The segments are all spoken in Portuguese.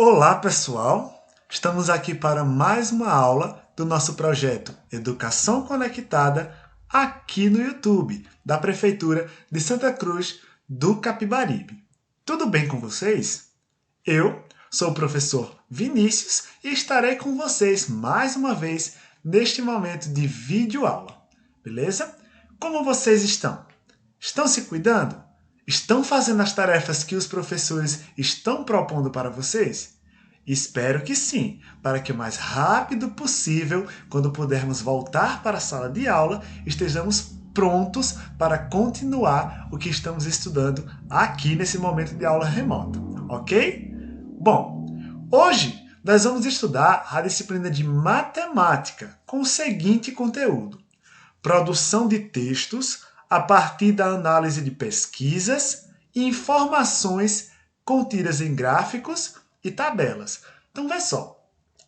Olá, pessoal! Estamos aqui para mais uma aula do nosso projeto Educação Conectada aqui no YouTube, da Prefeitura de Santa Cruz do Capibaribe. Tudo bem com vocês? Eu sou o professor Vinícius e estarei com vocês mais uma vez neste momento de videoaula, beleza? Como vocês estão? Estão se cuidando? Estão fazendo as tarefas que os professores estão propondo para vocês? Espero que sim, para que o mais rápido possível, quando pudermos voltar para a sala de aula, estejamos prontos para continuar o que estamos estudando aqui nesse momento de aula remota, ok? Bom, hoje nós vamos estudar a disciplina de matemática com o seguinte conteúdo: produção de textos a partir da análise de pesquisas e informações contidas em gráficos e tabelas. Então, vê só,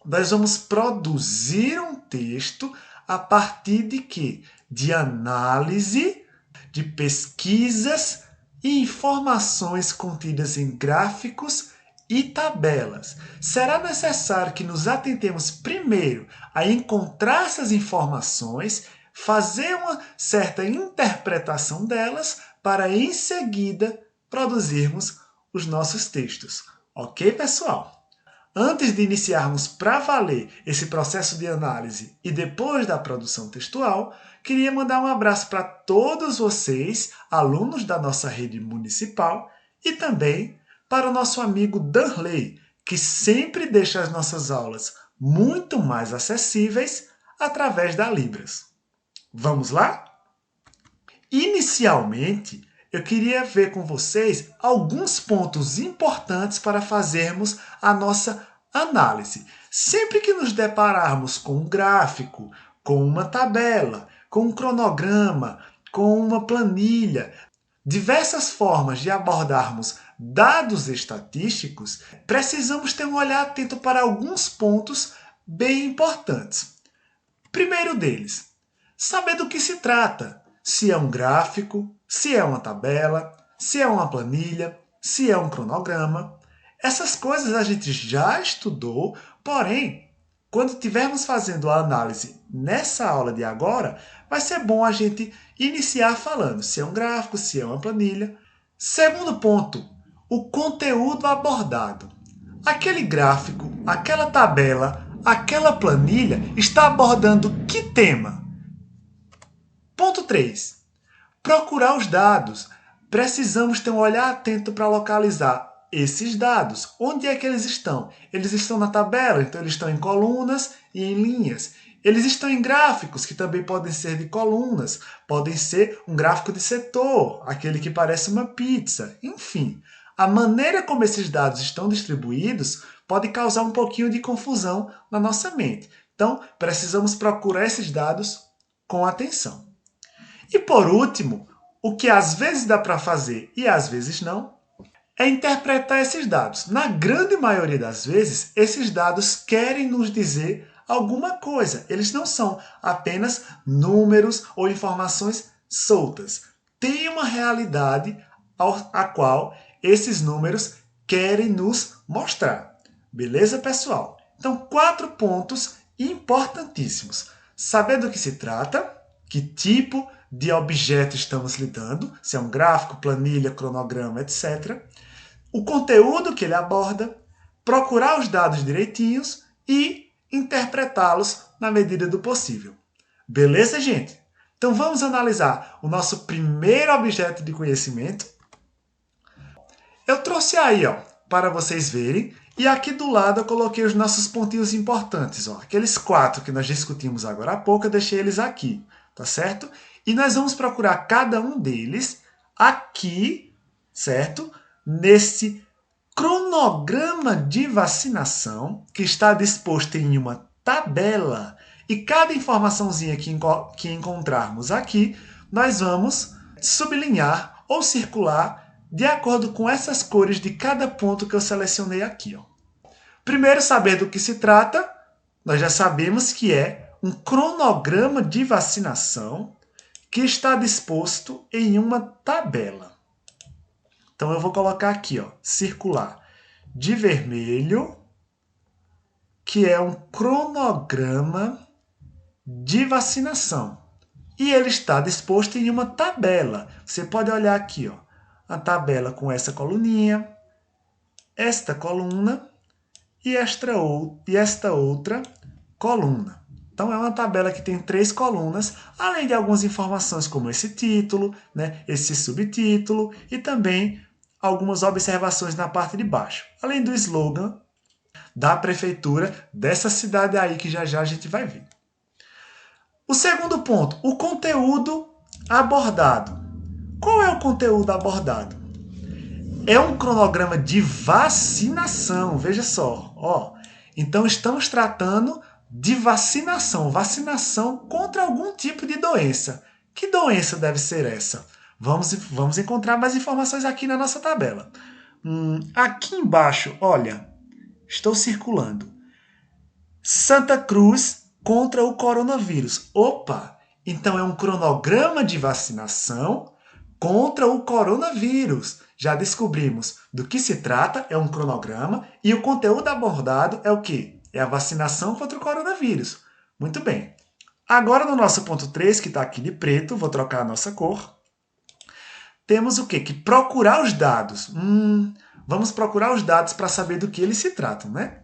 nós vamos produzir um texto a partir de quê? De análise de pesquisas e informações contidas em gráficos e tabelas. Será necessário que nos atentemos primeiro a encontrar essas informações, fazer uma certa interpretação delas, para em seguida produzirmos os nossos textos. Ok, pessoal? Antes de iniciarmos para valer esse processo de análise e depois da produção textual, queria mandar um abraço para todos vocês, alunos da nossa rede municipal, e também para o nosso amigo Danley, que sempre deixa as nossas aulas muito mais acessíveis através da Libras. Vamos lá? Inicialmente, eu queria ver com vocês alguns pontos importantes para fazermos a nossa análise. Sempre que nos depararmos com um gráfico, com uma tabela, com um cronograma, com uma planilha, diversas formas de abordarmos dados estatísticos, precisamos ter um olhar atento para alguns pontos bem importantes. Primeiro deles, saber do que se trata. Se é um gráfico, se é uma tabela, se é uma planilha, se é um cronograma. Essas coisas a gente já estudou, porém, quando estivermos fazendo a análise nessa aula de agora, vai ser bom a gente iniciar falando se é um gráfico, se é uma planilha. Segundo ponto, o conteúdo abordado. Aquele gráfico, aquela tabela, aquela planilha está abordando que tema? Ponto 3. Procurar os dados. Precisamos ter um olhar atento para localizar esses dados. Onde é que eles estão? Eles estão na tabela, então eles estão em colunas e em linhas. Eles estão em gráficos, que também podem ser de colunas. Podem ser um gráfico de setor, aquele que parece uma pizza. Enfim, a maneira como esses dados estão distribuídos pode causar um pouquinho de confusão na nossa mente. Então, precisamos procurar esses dados com atenção. E por último, o que às vezes dá para fazer e às vezes não, é interpretar esses dados. Na grande maioria das vezes, esses dados querem nos dizer alguma coisa. Eles não são apenas números ou informações soltas. Tem uma realidade a qual esses números querem nos mostrar. Beleza, pessoal? Então, 4 pontos importantíssimos. Saber do que se trata, que tipo de objeto estamos lidando, se é um gráfico, planilha, cronograma, etc. O conteúdo que ele aborda, procurar os dados direitinhos e interpretá-los na medida do possível. Beleza, gente? Então vamos analisar o nosso primeiro objeto de conhecimento. Eu trouxe aí, para vocês verem, e aqui do lado eu coloquei os nossos pontinhos importantes, aqueles 4 que nós discutimos agora há pouco, eu deixei eles aqui, tá certo? E nós vamos procurar cada um deles aqui, certo? Nesse cronograma de vacinação que está disposto em uma tabela. E cada informaçãozinha que encontrarmos aqui, nós vamos sublinhar ou circular de acordo com essas cores de cada ponto que eu selecionei aqui. Primeiro, saber do que se trata. Nós já sabemos que é um cronograma de vacinação que está disposto em uma tabela. Então eu vou colocar aqui, circular de vermelho que é um cronograma de vacinação. E ele está disposto em uma tabela. Você pode olhar aqui, ó, a tabela com essa coluninha, esta coluna e esta outra coluna. Então, é uma tabela que tem 3 colunas, além de algumas informações como esse título, né, esse subtítulo e também algumas observações na parte de baixo, além do slogan da prefeitura dessa cidade aí que já já a gente vai ver. O segundo ponto, o conteúdo abordado. Qual é o conteúdo abordado? É um cronograma de vacinação, veja só, ó. Então estamos tratando de vacinação, vacinação contra algum tipo de doença. Que doença deve ser essa? Vamos encontrar mais informações aqui na nossa tabela. Aqui embaixo, olha, estou circulando. Santa Cruz contra o coronavírus. Opa! Então é um cronograma de vacinação contra o coronavírus. Já descobrimos do que se trata, é um cronograma, e o conteúdo abordado é o quê? É a vacinação contra o coronavírus. Muito bem. Agora no nosso ponto 3, que está aqui de preto, vou trocar a nossa cor, temos o quê? Que procurar os dados. Vamos procurar os dados para saber do que eles se tratam, né?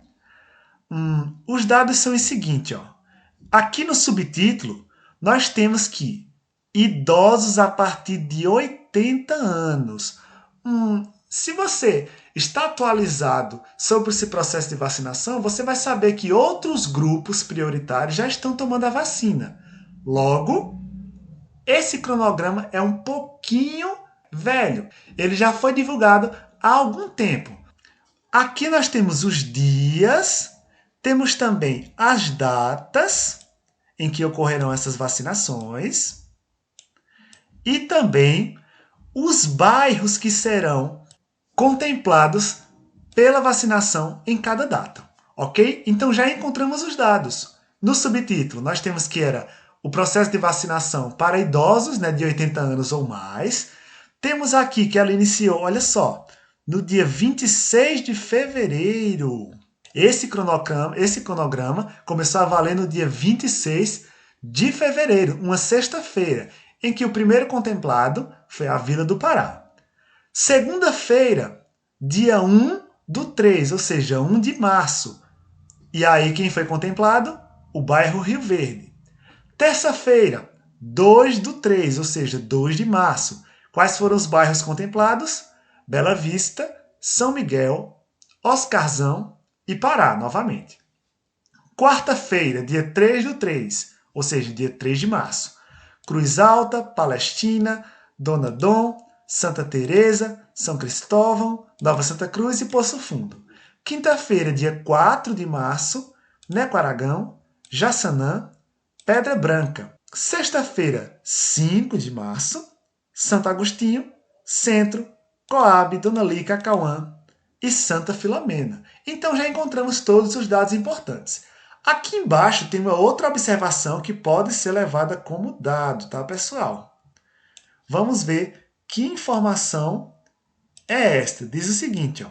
Os dados são os seguintes, ó. Aqui no subtítulo, nós temos que idosos a partir de 80 anos. Se você está atualizado sobre esse processo de vacinação, você vai saber que outros grupos prioritários já estão tomando a vacina. Logo, esse cronograma é um pouquinho velho. Ele já foi divulgado há algum tempo. Aqui nós temos os dias, temos também as datas em que ocorrerão essas vacinações e também os bairros que serão contemplados pela vacinação em cada data, ok? Então já encontramos os dados. No subtítulo nós temos que era o processo de vacinação para idosos, né, de 80 anos ou mais. Temos aqui que ela iniciou, olha só, no dia 26 de fevereiro. Esse cronograma começou a valer no dia 26 de fevereiro, uma sexta-feira, em que o primeiro contemplado foi a Vila do Pará. Segunda-feira, dia 1/3, ou seja, 1 de março. E aí quem foi contemplado? O bairro Rio Verde. Terça-feira, 2/3, ou seja, 2 de março. Quais foram os bairros contemplados? Bela Vista, São Miguel, Oscarzão e Pará, novamente. Quarta-feira, dia 3/3, ou seja, dia 3 de março. Cruz Alta, Palestina, Dona Dom, Santa Teresa, São Cristóvão, Nova Santa Cruz e Poço Fundo. Quinta-feira, dia 4 de março, Neco Aragão, Jaçanã, Pedra Branca. Sexta-feira, 5 de março, Santo Agostinho, Centro, Coab, Dona Lica, Cauã e Santa Filomena. Então já encontramos todos os dados importantes. Aqui embaixo tem uma outra observação que pode ser levada como dado, tá, pessoal? Vamos ver que informação é esta. Diz o seguinte, ó.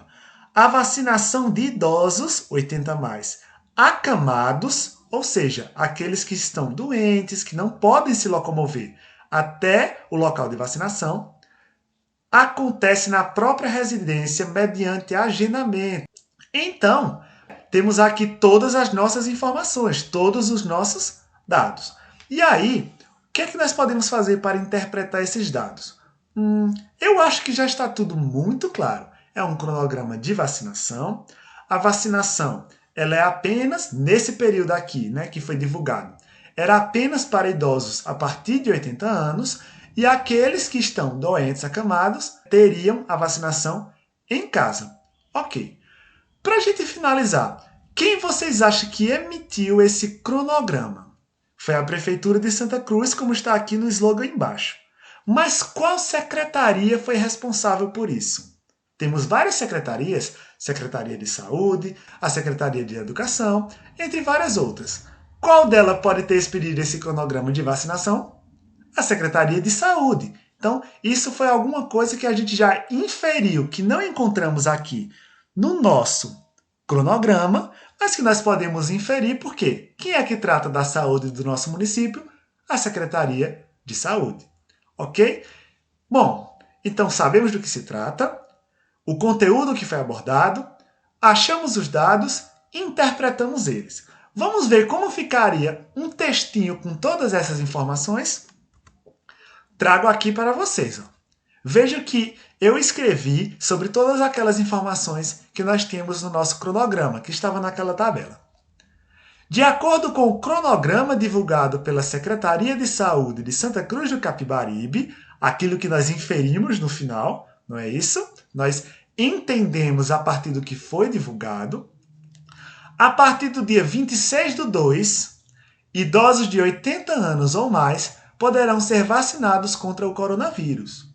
A vacinação de idosos, 80 a mais, acamados, ou seja, aqueles que estão doentes, que não podem se locomover até o local de vacinação, acontece na própria residência mediante agendamento. Então, temos aqui todas as nossas informações, todos os nossos dados. E aí, o que é que nós podemos fazer para interpretar esses dados? Eu acho que já está tudo muito claro. É um cronograma de vacinação. A vacinação ela é apenas nesse período aqui, né, que foi divulgado. Era apenas para idosos a partir de 80 anos e aqueles que estão doentes, acamados, teriam a vacinação em casa. Ok. Para a gente finalizar, quem vocês acham que emitiu esse cronograma? Foi a Prefeitura de Santa Cruz, como está aqui no slogan embaixo. Mas qual secretaria foi responsável por isso? Temos várias secretarias, Secretaria de Saúde, a Secretaria de Educação, entre várias outras. Qual dela pode ter expedido esse cronograma de vacinação? A Secretaria de Saúde. Então, isso foi alguma coisa que a gente já inferiu, que não encontramos aqui no nosso cronograma, mas que nós podemos inferir porque quem é que trata da saúde do nosso município? A Secretaria de Saúde, ok? Bom, então sabemos do que se trata, o conteúdo que foi abordado, achamos os dados e interpretamos eles. Vamos ver como ficaria um textinho com todas essas informações? Trago aqui para vocês. Veja que eu escrevi sobre todas aquelas informações que nós temos no nosso cronograma, que estava naquela tabela. De acordo com o cronograma divulgado pela Secretaria de Saúde de Santa Cruz do Capibaribe, aquilo que nós inferimos no final, não é isso? Nós entendemos a partir do que foi divulgado. A partir do dia 26/2, idosos de 80 anos ou mais poderão ser vacinados contra o coronavírus.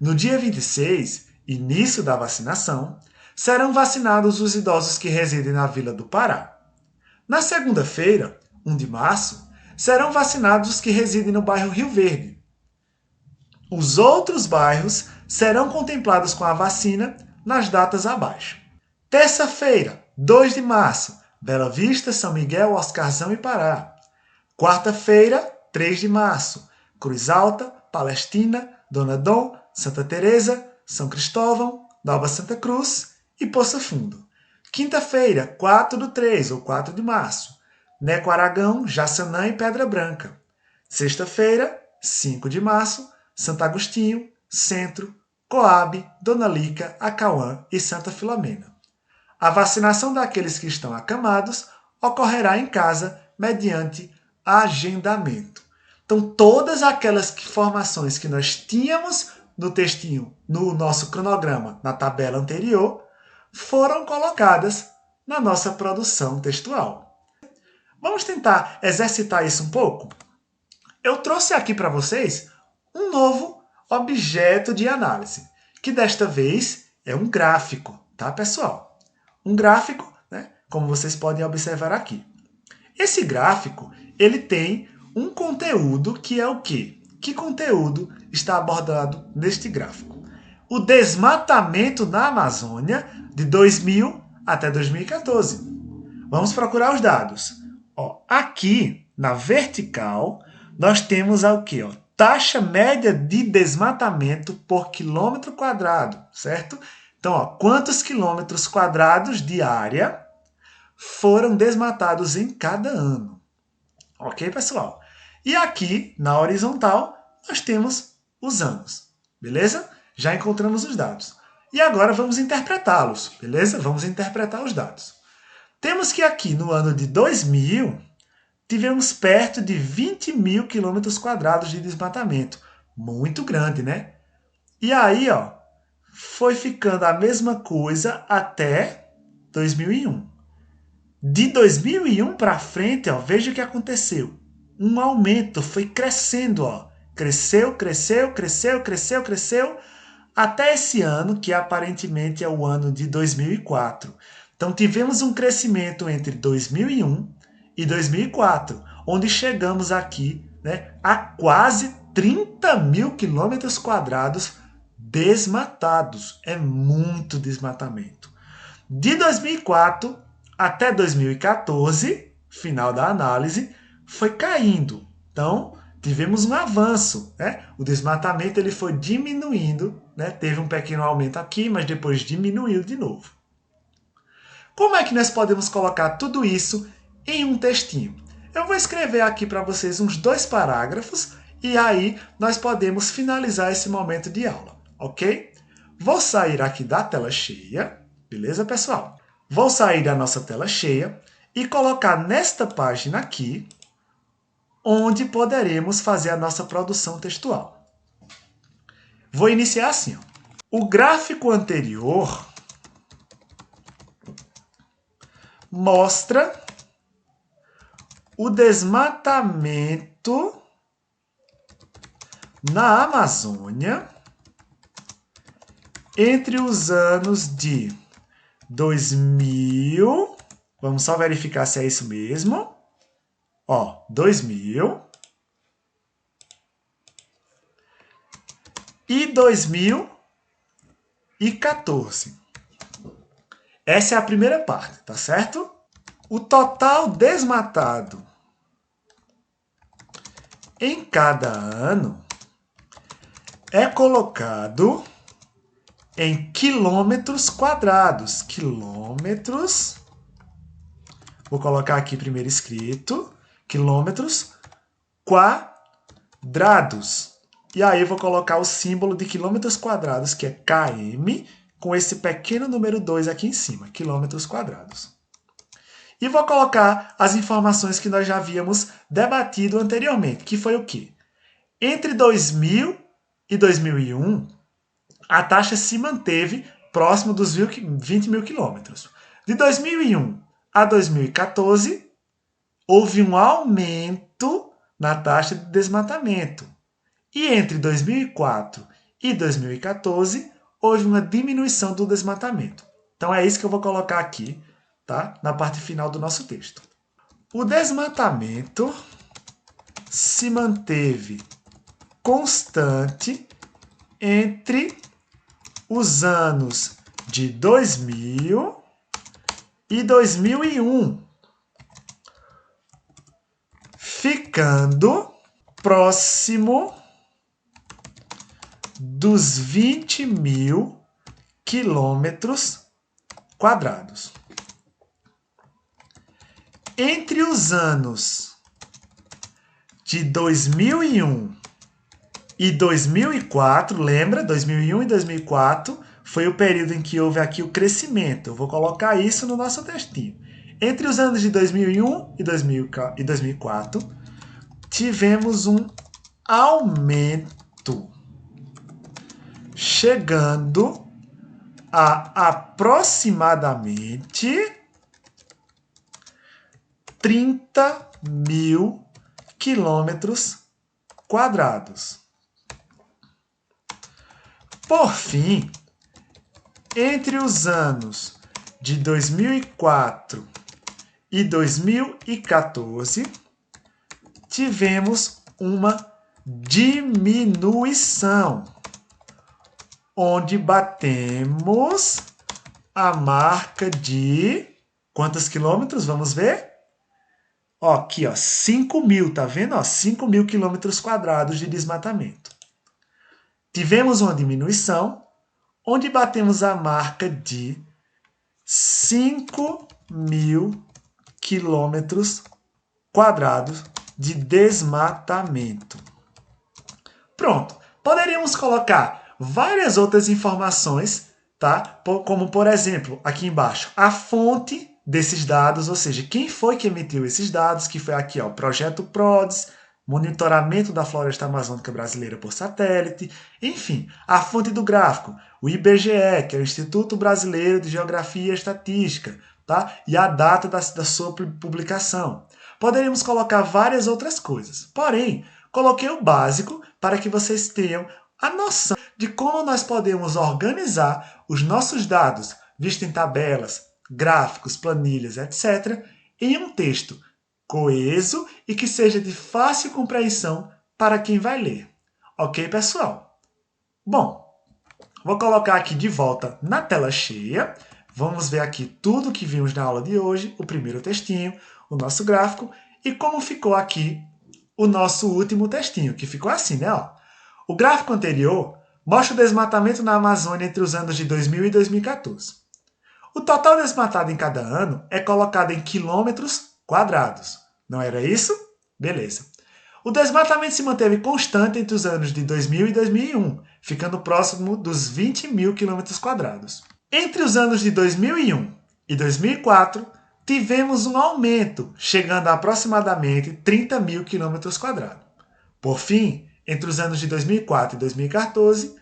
No dia 26, início da vacinação, serão vacinados os idosos que residem na Vila do Pará. Na segunda-feira, 1 de março, serão vacinados os que residem no bairro Rio Verde. Os outros bairros serão contemplados com a vacina nas datas abaixo. Terça-feira, 2 de março, Bela Vista, São Miguel, Oscarzão e Pará. Quarta-feira, 3 de março, Cruz Alta, Palestina, Dona Dom, Santa Teresa, São Cristóvão, Nova Santa Cruz e Poço Fundo. Quinta-feira, 4/3 ou 4 de março, Neco Aragão, Jaçanã e Pedra Branca. Sexta-feira, 5 de março, Santo Agostinho, Centro, Coabe, Dona Lica, Acauã e Santa Filomena. A vacinação daqueles que estão acamados ocorrerá em casa mediante agendamento. Então, todas aquelas informações que nós tínhamos no textinho, no nosso cronograma, na tabela anterior, foram colocadas na nossa produção textual. Vamos tentar exercitar isso um pouco? Eu trouxe aqui para vocês um novo objeto de análise, que desta vez é um gráfico, tá, pessoal? Um gráfico, né, como vocês podem observar aqui. Esse gráfico, ele tem um conteúdo que é o quê? Que conteúdo está abordado neste gráfico? O desmatamento na Amazônia de 2000 até 2014. Vamos procurar os dados. Ó, aqui, na vertical, nós temos o quê? Ó, taxa média de desmatamento por quilômetro quadrado, certo? Então, ó, quantos quilômetros quadrados de área foram desmatados em cada ano? Ok, pessoal? E aqui, na horizontal, nós temos os anos, beleza? Já encontramos os dados. E agora vamos interpretá-los, beleza? Vamos interpretar os dados. Temos que aqui, no ano de 2000, tivemos perto de 20 mil quilômetros quadrados de desmatamento. Muito grande, né? E aí, ó, foi ficando a mesma coisa até 2001. De 2001 para frente, ó, veja o que aconteceu. Um aumento, foi crescendo, ó. Cresceu, cresceu, cresceu, cresceu, cresceu, até esse ano, que aparentemente é o ano de 2004. Então, tivemos um crescimento entre 2001 e 2004, onde chegamos aqui, né, a quase 30 mil quilômetros quadrados desmatados. É muito desmatamento. De 2004 até 2014, final da análise, foi caindo. Então, tivemos um avanço, né? O desmatamento ele foi diminuindo, né? Teve um pequeno aumento aqui, mas depois diminuiu de novo. Como é que nós podemos colocar tudo isso em um textinho? Eu vou escrever aqui para vocês uns 2 parágrafos e aí nós podemos finalizar esse momento de aula, ok? Vou sair aqui da tela cheia, beleza, pessoal? Vou sair da nossa tela cheia e colocar nesta página aqui, onde poderemos fazer a nossa produção textual. Vou iniciar assim. Ó. O gráfico anterior mostra o desmatamento na Amazônia entre os anos de 2000, vamos só verificar se é isso mesmo, ó, 2000 e 2014. Essa é a primeira parte, tá certo? O total desmatado em cada ano é colocado em quilômetros quadrados. Quilômetros, vou colocar aqui primeiro escrito, quilômetros quadrados. E aí eu vou colocar o símbolo de quilômetros quadrados, que é km, com esse pequeno número 2 aqui em cima, quilômetros quadrados. E vou colocar as informações que nós já havíamos debatido anteriormente, que foi o quê? Entre 2000 e 2001, a taxa se manteve próximo dos 20 mil quilômetros. De 2001 a 2014, houve um aumento na taxa de desmatamento. E entre 2004 e 2014, houve uma diminuição do desmatamento. Então é isso que eu vou colocar aqui, tá? Na parte final do nosso texto. O desmatamento se manteve constante entre os anos de 2000 e 2001, ficando próximo dos 20 mil quilômetros quadrados. Entre os anos de 2001 e 2004, lembra? 2001 e 2004 foi o período em que houve aqui o crescimento. Eu vou colocar isso no nosso textinho. Entre os anos de 2001 e 2004, tivemos um aumento, chegando a aproximadamente 30 mil quilômetros quadrados. Por fim, entre os anos de 2004 e 2014, tivemos uma diminuição, onde batemos a marca de quantos quilômetros? Vamos ver? Ó, aqui, ó, 5 mil, tá vendo? Ó, 5 mil quilômetros quadrados de desmatamento. Tivemos uma diminuição, onde batemos a marca de 5 mil quilômetros quadrados de desmatamento. Pronto. Poderíamos colocar várias outras informações, tá? Como, por exemplo, aqui embaixo, a fonte desses dados, ou seja, quem foi que emitiu esses dados, que foi aqui, ó, o Projeto PRODES, monitoramento da floresta amazônica brasileira por satélite, enfim, a fonte do gráfico, o IBGE, que é o Instituto Brasileiro de Geografia e Estatística, tá? E a data da sua publicação. Poderíamos colocar várias outras coisas, porém, coloquei o básico para que vocês tenham a noção de como nós podemos organizar os nossos dados, visto em tabelas, gráficos, planilhas, etc., em um texto coeso e que seja de fácil compreensão para quem vai ler. Ok, pessoal? Bom, vou colocar aqui de volta na tela cheia. Vamos ver aqui tudo que vimos na aula de hoje, o primeiro textinho, o nosso gráfico e como ficou aqui o nosso último textinho, que ficou assim, né? Ó. O gráfico anterior mostra o desmatamento na Amazônia entre os anos de 2000 e 2014. O total desmatado em cada ano é colocado em quilômetros quadrados. Não era isso? Beleza. O desmatamento se manteve constante entre os anos de 2000 e 2001, ficando próximo dos 20 mil quilômetros quadrados. Entre os anos de 2001 e 2004, tivemos um aumento, chegando a aproximadamente 30 mil quilômetros quadrados. Por fim, entre os anos de 2004 e 2014,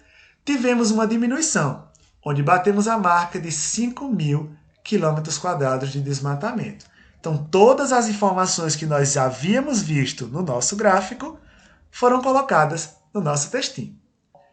tivemos uma diminuição, onde batemos a marca de 5 mil quilômetros quadrados de desmatamento. Então, todas as informações que nós já havíamos visto no nosso gráfico foram colocadas no nosso textinho.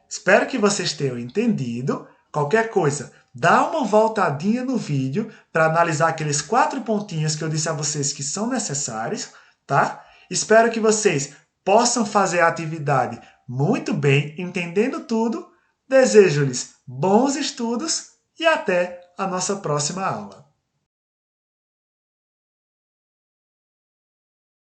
Espero que vocês tenham entendido. Qualquer coisa, dá uma voltadinha no vídeo para analisar aqueles 4 pontinhos que eu disse a vocês que são necessários, tá? Espero que vocês possam fazer a atividade muito bem, entendendo tudo. Desejo-lhes bons estudos e até a nossa próxima aula.